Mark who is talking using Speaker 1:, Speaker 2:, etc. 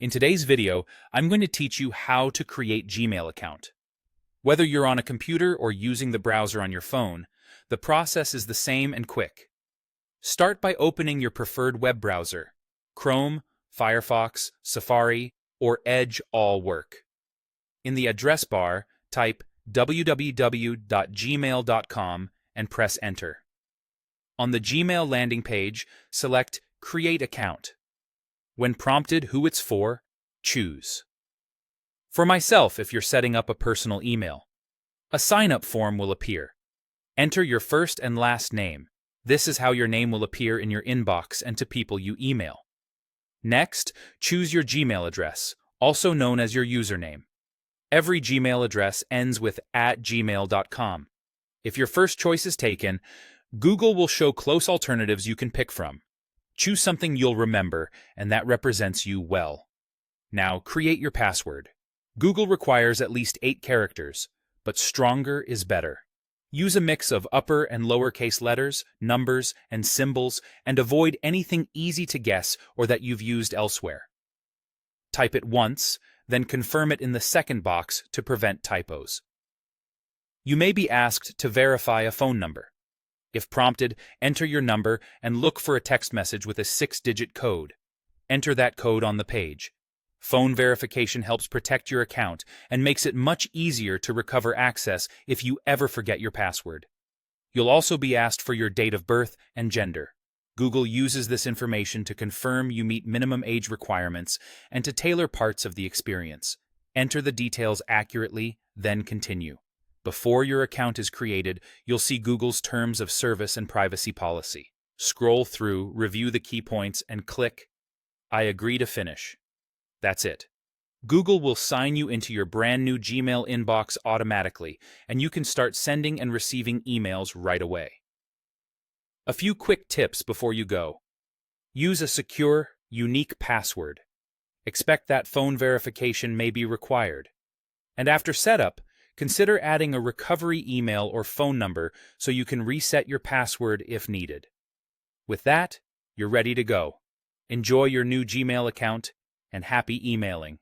Speaker 1: In today's video, I'm going to teach you how to create Gmail account. Whether you're on a computer or using the browser on your phone, the process is the same and quick. Start by opening your preferred web browser. Chrome, Firefox, Safari, or Edge all work. In the address bar, type www.gmail.com and press Enter. On the Gmail landing page, select Create Account. When prompted who it's for, choose. For myself, if you're setting up a personal email, a sign-up form will appear. Enter your first and last name. This is how your name will appear in your inbox and to people you email. Next, choose your Gmail address, also known as your username. Every Gmail address ends with @gmail.com. If your first choice is taken, Google will show close alternatives you can pick from. Choose something you'll remember, and that represents you well. Now, create your password. Google requires at least 8 characters, but stronger is better. Use a mix of upper and lowercase letters, numbers, and symbols, and avoid anything easy to guess or that you've used elsewhere. Type it once, then confirm it in the second box to prevent typos. You may be asked to verify a phone number. If prompted, enter your number and look for a text message with a 6-digit code. Enter that code on the page. Phone verification helps protect your account and makes it much easier to recover access if you ever forget your password. You'll also be asked for your date of birth and gender. Google uses this information to confirm you meet minimum age requirements and to tailor parts of the experience. Enter the details accurately, then continue. Before your account is created, you'll see Google's Terms of Service and Privacy Policy. Scroll through, review the key points, and click I agree to finish. That's it. Google will sign you into your brand new Gmail inbox automatically, and you can start sending and receiving emails right away. A few quick tips before you go. Use a secure, unique password. Expect that phone verification may be required. And after setup, consider adding a recovery email or phone number so you can reset your password if needed. With that, you're ready to go. Enjoy your new Gmail account and happy emailing.